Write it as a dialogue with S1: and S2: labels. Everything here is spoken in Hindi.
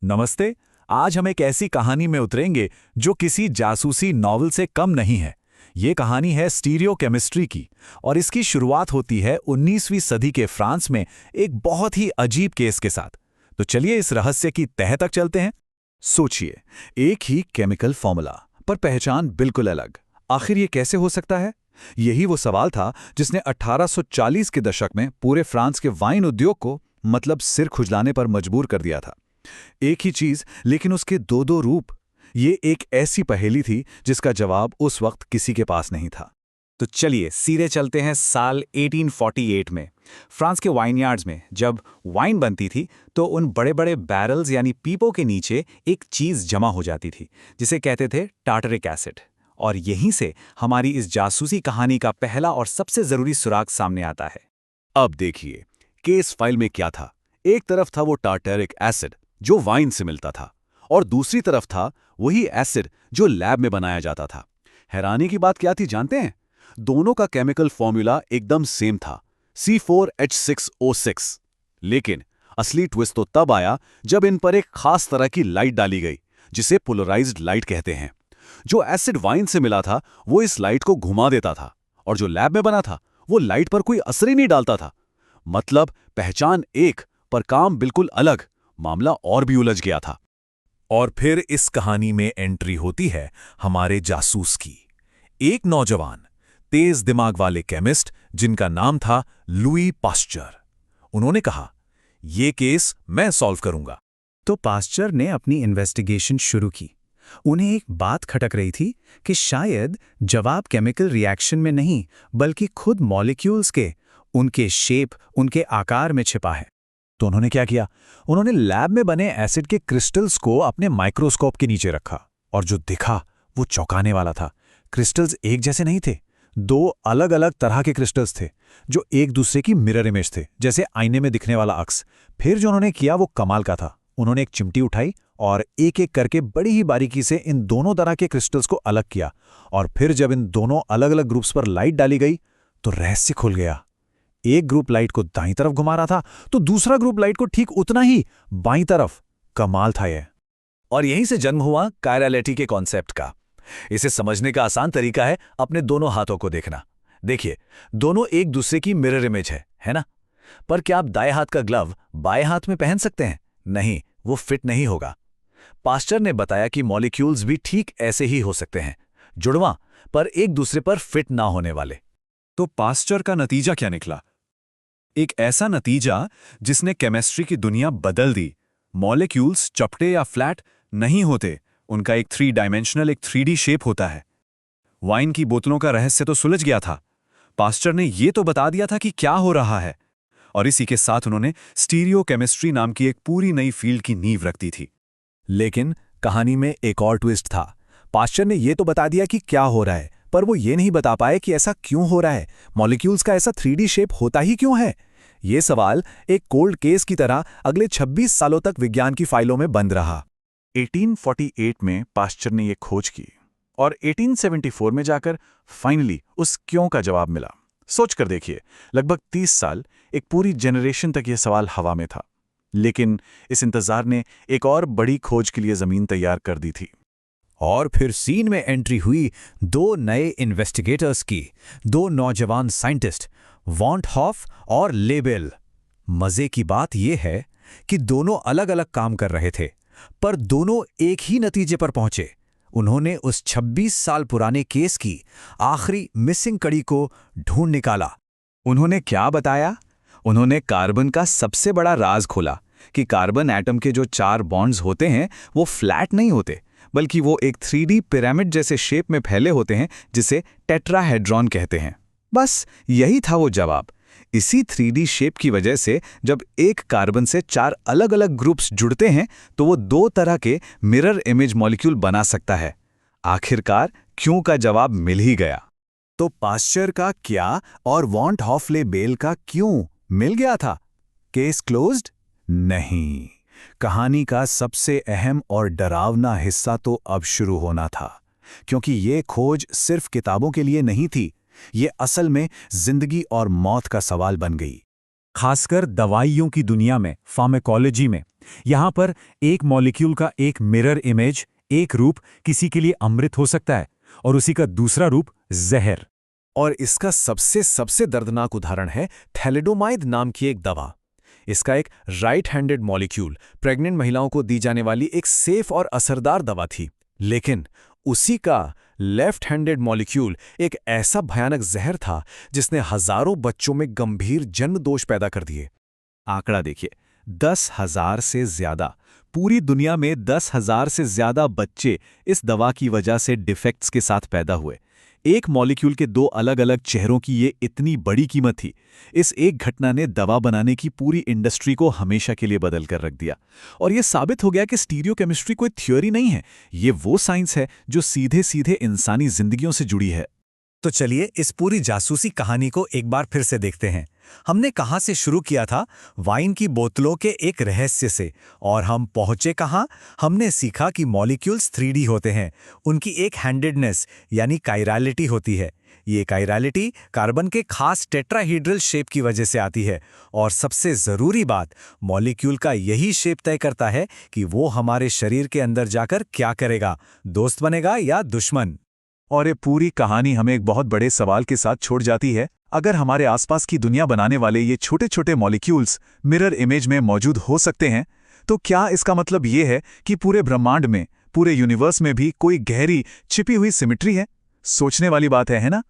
S1: नमस्ते। आज हम एक ऐसी कहानी में उतरेंगे जो किसी जासूसी नॉवल से कम नहीं है। ये कहानी है स्टीरियोकेमिस्ट्री की और इसकी शुरुआत होती है 19वीं सदी के फ्रांस में एक बहुत ही अजीब केस के साथ। तो चलिए इस रहस्य की तह तक चलते हैं। सोचिए, एक ही केमिकल फॉर्मूला पर पहचान बिल्कुल अलग। आखिर ये कैसे हो सकता है? यही वो सवाल था जिसने 1840 के दशक में पूरे फ्रांस के वाइन उद्योग को मतलब सिर खुजलाने पर मजबूर कर दिया था। एक ही चीज लेकिन उसके दो दो रूप। ये एक ऐसी पहेली थी जिसका जवाब उस वक्त किसी के पास नहीं था। तो चलिए सीधे चलते हैं साल 1848 में। फ्रांस के वाइनयार्ड्स में जब वाइन बनती थी तो उन बड़े बड़े बैरल्स यानी पीपों के नीचे एक चीज जमा हो जाती थी जिसे कहते थे टार्टरिक एसिड। और यहीं से हमारी इस जासूसी कहानी का पहला और सबसे जरूरी सुराग सामने आता है।
S2: अब देखिए, केस फाइल में क्या था। एक तरफ था वो टार्टरिक एसिड जो वाइन से मिलता था और दूसरी तरफ था वही एसिड जो लैब में बनाया जाता था। हैरानी की बात क्या थी जानते हैं? दोनों का केमिकल फॉर्मूला एकदम सेम था, C4H6O6। लेकिन असली ट्विस्ट तो तब आया जब इन पर एक खास तरह की लाइट डाली गई जिसे पोलराइज्ड लाइट कहते हैं। जो एसिड वाइन से मिला था वो इस लाइट को घुमा देता था और जो लैब में बना था वो लाइट पर कोई असर ही नहीं डालता था। मतलब पहचान एक पर काम बिल्कुल अलग। मामला और भी उलझ गया था।
S1: और फिर इस कहानी में एंट्री होती है हमारे जासूस की। एक नौजवान तेज दिमाग वाले केमिस्ट जिनका नाम था लुई पास्चर। उन्होंने कहा, ये केस मैं सॉल्व करूंगा।
S3: तो पास्चर ने अपनी इन्वेस्टिगेशन शुरू की। उन्हें एक बात खटक रही थी कि शायद जवाब केमिकल रिएक्शन में नहीं बल्कि खुद मॉलिक्यूल्स के, उनके शेप, उनके आकार में छिपा है।
S1: तो उन्होंने क्या किया? उन्होंने लैब में बने एसिड के क्रिस्टल्स को अपने माइक्रोस्कोप के नीचे रखा और जो दिखा वो चौंकाने वाला था। क्रिस्टल्स एक जैसे नहीं थे, दो अलग अलग तरह के क्रिस्टल्स थे जो एक दूसरे की मिरर इमेज थे, जैसे आईने में दिखने वाला अक्स। फिर जो उन्होंने किया वो कमाल का था। उन्होंने एक चिमटी उठाई और एक एक करके बड़ी ही बारीकी से इन दोनों तरह के क्रिस्टल्स को अलग किया और फिर जब इन दोनों अलग अलग ग्रुप्स पर लाइट डाली गई तो रहस्य खुल गया। एक ग्रुप लाइट को दाईं तरफ घुमा रहा था तो दूसरा ग्रुप लाइट को ठीक उतना ही बाईं तरफ। कमाल था यह। और यहीं से जन्म हुआ कायरलिटी के कॉन्सेप्ट का। इसे समझने का आसान तरीका है अपने दोनों हाथों को देखना। देखिए, दोनों एक दूसरे की मिरर इमेज है ना? पर क्या आप दाएं हाथ का ग्लव बाएं हाथ में पहन सकते हैं? नहीं, वो फिट नहीं होगा। पास्चर ने बताया कि मॉलिक्यूल्स भी ठीक ऐसे ही हो सकते हैं, जुड़वां पर एक दूसरे पर फिट ना होने वाले।
S3: तो पास्चर का नतीजा क्या निकला? एक ऐसा नतीजा जिसने केमिस्ट्री की दुनिया बदल दी। मॉलिक्यूल्स चपटे या फ्लैट नहीं होते, उनका एक 3 डायमेंशनल, एक 3D शेप होता है। वाइन की बोतलों का रहस्य तो सुलझ गया था। पास्चर ने यह तो बता दिया था कि क्या हो रहा है और इसी के साथ उन्होंने स्टीरियोकेमिस्ट्री नाम की एक पूरी नई फील्ड की नींव रख दी थी।
S1: लेकिन कहानी में एक और ट्विस्ट था। पास्चर ने यह तो बता दिया कि क्या हो रहा है, पर वो ये नहीं बता पाए कि ऐसा क्यों हो रहा है। मॉलिक्यूल्स का ऐसा 3D शेप होता ही क्यों है? ये सवाल एक कोल्ड केस की तरह अगले 26 सालों तक विज्ञान की फाइलों में बंद रहा। 1848 में पास्चर ने यह खोज की और 1874 में जाकर फाइनली उस क्यों का जवाब मिला। सोच कर देखिए, लगभग 30 साल, एक पूरी जनरेशन तक यह सवाल हवा में था। लेकिन इस इंतजार ने एक और बड़ी खोज के लिए जमीन तैयार कर दी थी।
S3: और फिर सीन में एंट्री हुई दो नए इन्वेस्टिगेटर्स की, दो नौजवान साइंटिस्ट, वॉन्ट हॉफ और लेबेल। मजे की बात यह है कि दोनों अलग अलग काम कर रहे थे पर दोनों एक ही नतीजे पर पहुंचे। उन्होंने उस 26 साल पुराने केस की आखिरी मिसिंग कड़ी को ढूंढ निकाला।
S1: उन्होंने क्या बताया? उन्होंने कार्बन का सबसे बड़ा राज खोला कि कार्बन एटम के जो 4 बॉन्ड्स होते हैं वो फ्लैट नहीं होते, बल्कि वो एक 3D पिरामिड जैसे शेप में फैले होते हैं जिसे टेट्राहेड्रॉन कहते हैं। बस यही था वो जवाब। इसी 3D शेप की वजह से जब एक कार्बन से 4 अलग अलग ग्रुप्स जुड़ते हैं तो वो 2 तरह के मिरर इमेज मॉलिक्यूल बना सकता है। आखिरकार क्यों का जवाब मिल ही गया। तो पास्चर का क्या और वॉन्ट हॉफ बेल का क्यों मिल गया था? Case closed? नहीं, कहानी का सबसे अहम और डरावना हिस्सा तो अब शुरू होना था, क्योंकि ये खोज सिर्फ किताबों के लिए नहीं थी। ये असल में जिंदगी और मौत का सवाल बन गई। खासकर दवाइयों की दुनिया में, फार्माकोलॉजी में। यहाँ पर एक मॉलिक्यूल का एक मिरर इमेज, एक रूप किसी के लिए अमृत हो सकता है और उसी का दूसरा रूप जहर।
S4: और इसका सबसे दर्दनाक उदाहरण है थैलिडोमाइड नाम की एक दवा। इसका एक राइट हैंडेड मॉलिक्यूल प्रेग्नेंट महिलाओं को दी जाने वाली एक सेफ और असरदार दवा थी, लेकिन उसी का लेफ्ट हैंडेड मॉलिक्यूल एक ऐसा भयानक जहर था जिसने हजारों बच्चों में गंभीर जन्म दोष पैदा कर दिए।
S2: आंकड़ा देखिए, 10,000 से ज्यादा, पूरी दुनिया में 10,000 से ज्यादा बच्चे इस दवा की वजह से डिफेक्ट्स के साथ पैदा हुए। एक मॉलिक्यूल के दो अलग अलग चेहरों की ये इतनी बड़ी कीमत थी। इस एक घटना ने दवा बनाने की पूरी इंडस्ट्री को हमेशा के लिए बदल कर रख दिया। और ये साबित हो गया कि स्टीरियोकेमिस्ट्री कोई थ्योरी नहीं है, ये वो साइंस है जो सीधे सीधे इंसानी जिंदगियों से जुड़ी है।
S1: तो चलिए इस पूरी जासूसी कहानी को एक बार फिर से देखते हैं। हमने कहां से शुरू किया था? वाइन की बोतलों के एक रहस्य से। और हम पहुंचे कहां? हमने सीखा कि मॉलिक्यूल्स 3D होते हैं, उनकी एक हैंडेडनेस यानी कायरलिटी होती है। ये कायरलिटी कार्बन के खास टेट्राहीड्रल शेप की वजह से आती है। और सबसे ज़रूरी बात, मॉलिक्यूल का यही शेप तय करता है कि वो हमारे शरीर के अंदर जाकर क्या करेगा, दोस्त बनेगा या दुश्मन।
S3: और ये पूरी कहानी हमें एक बहुत बड़े सवाल के साथ छोड़ जाती है। अगर हमारे आसपास की दुनिया बनाने वाले ये छोटे छोटे मॉलिक्यूल्स मिरर इमेज में मौजूद हो सकते हैं, तो क्या इसका मतलब ये है कि पूरे ब्रह्मांड में, पूरे यूनिवर्स में भी कोई गहरी छिपी हुई सिमेट्री है? सोचने वाली बात है ना?